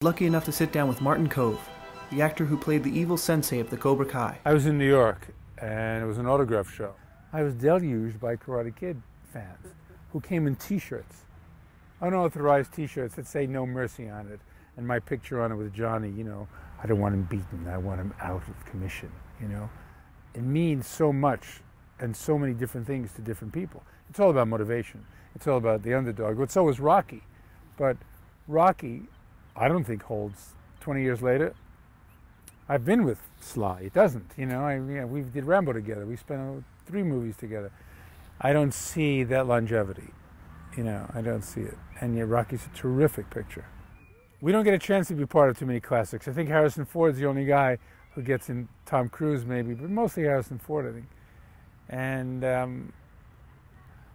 lucky enough to sit down with Martin Kove, the actor who played the evil sensei of the Cobra Kai. I was in New York, and it was an autograph show. I was deluged by Karate Kid fans who came in T-shirts, unauthorized T-shirts that say "No Mercy" on it, and my picture on it with Johnny. You know, I don't want him beaten. I want him out of commission. You know, it means so much and so many different things to different people. It's all about motivation. It's all about the underdog. But so is Rocky. But Rocky, I don't think holds 20 years later. I've been with Sly. It doesn't. You know, we did Rambo together. We spent 3 movies together. I don't see that longevity. You know, I don't see it. And yet Rocky's a terrific picture. We don't get a chance to be part of too many classics. I think Harrison Ford's the only guy who gets in, Tom Cruise maybe, but mostly Harrison Ford, I think. And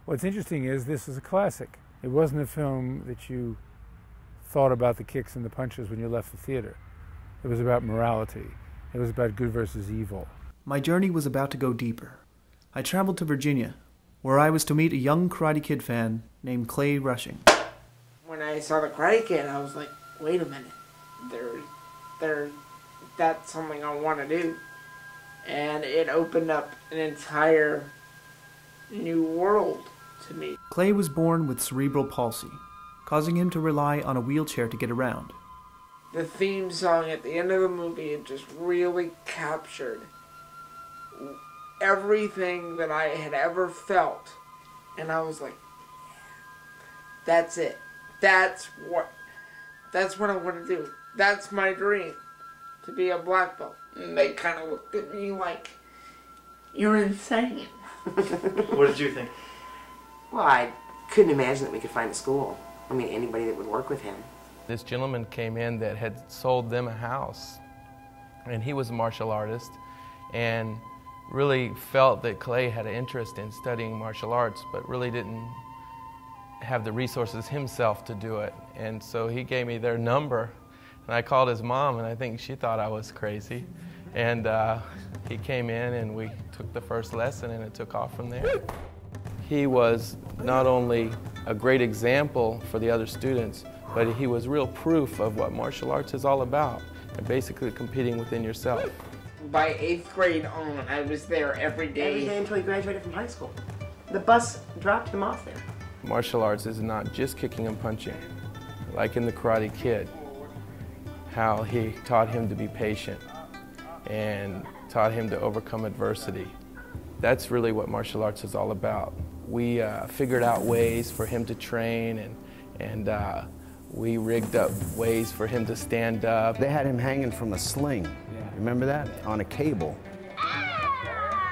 what's interesting is this is a classic. It wasn't a film that you thought about the kicks and the punches when you left the theater. It was about morality. It was about good versus evil. My journey was about to go deeper. I traveled to Virginia, where I was to meet a young Karate Kid fan named Clay Rushing. When I saw the Karate Kid, I was like, wait a minute. That's something I want to do. And it opened up an entire new world to me. Clay was born with cerebral palsy, causing him to rely on a wheelchair to get around. The theme song at the end of the movie, it just really captured everything that I had ever felt. And I was like, that's it. That's what I want to do. That's my dream, to be a black belt. And they kind of looked at me like, you're insane. What did you think? Well, I couldn't imagine that we could find a school. I mean, anybody that would work with him. This gentleman came in that had sold them a house, and he was a martial artist, and really felt that Clay had an interest in studying martial arts, but really didn't have the resources himself to do it. And so he gave me their number, and I called his mom, and I think she thought I was crazy. And he came in, and we took the first lesson, and it took off from there. He was not only a great example for the other students, but he was real proof of what martial arts is all about, and basically competing within yourself. By 8th grade on, I was there every day. Every day until he graduated from high school. The bus dropped him off there. Martial arts is not just kicking and punching. Like in the Karate Kid, how he taught him to be patient and taught him to overcome adversity. That's really what martial arts is all about. We figured out ways for him to train, and we rigged up ways for him to stand up. They had him hanging from a sling, remember that? On a cable.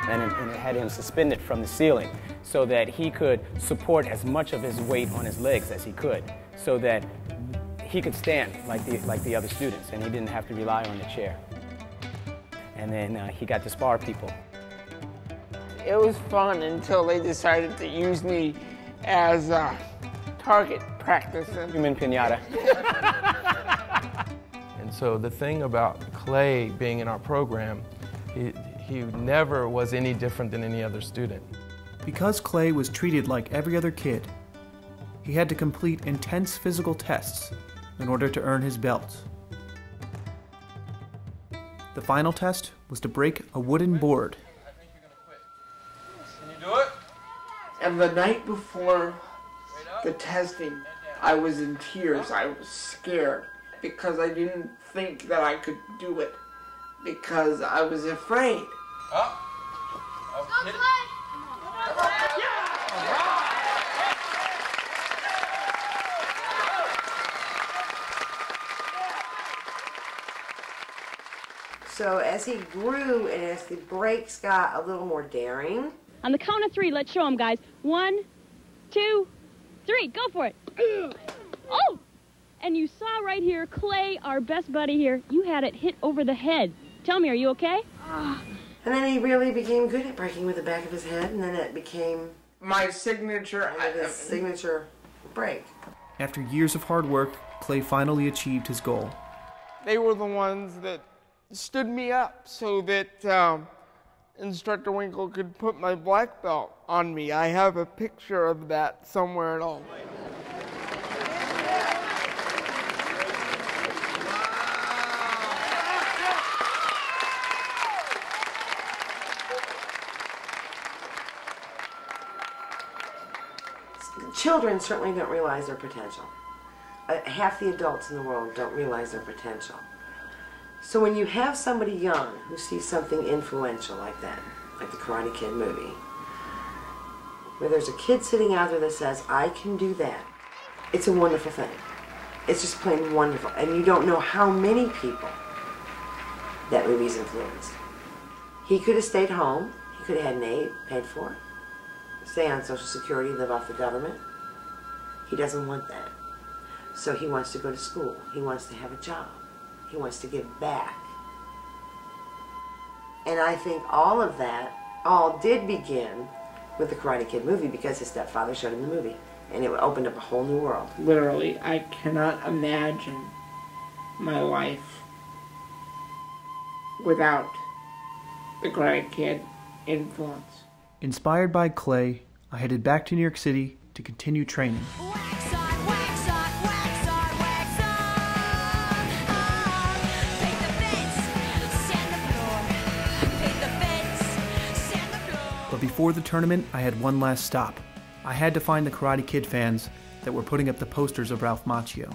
And it had him suspended from the ceiling so that he could support as much of his weight on his legs as he could, so that he could stand like the other students, and he didn't have to rely on the chair. And then he got to spar people. It was fun until they decided to use me as target practice. Human pinata. And so the thing about Clay being in our program, he never was any different than any other student. Because Clay was treated like every other kid, he had to complete intense physical tests in order to earn his belt. The final test was to break a wooden board. Can you do it? And the night before the testing, I was in tears. I was scared because I didn't think that I could do it, because I was afraid. Up. Hit it. So as he grew and as the breaks got a little more daring. On the count of 3, let's show him, guys. 1, 2, 3, go for it. Oh! And you saw right here, Clay, our best buddy here, you had it hit over the head. Tell me, are you okay? And then he really became good at breaking with the back of his head, and then it became my signature. His signature break. After years of hard work, Clay finally achieved his goal. They were the ones that stood me up so that Instructor Winkle could put my black belt on me. I have a picture of that somewhere at home. children certainly don't realize their potential. Half the adults in the world don't realize their potential. So when you have somebody young who sees something influential like that, like the Karate Kid movie, where there's a kid sitting out there that says, I can do that, it's a wonderful thing. It's just plain wonderful. And you don't know how many people that movie's influenced. He could have stayed home. He could have had an aide paid for, stay on Social Security, live off the government. He doesn't want that. So he wants to go to school. He wants to have a job. He wants to give back. And I think all of that, all did begin with the Karate Kid movie because his stepfather showed him the movie. And it opened up a whole new world. Literally, I cannot imagine my life without the Karate Kid influence. Inspired by Clay, I headed back to New York City to continue training. But before the tournament, I had one last stop. I had to find the Karate Kid fans that were putting up the posters of Ralph Macchio.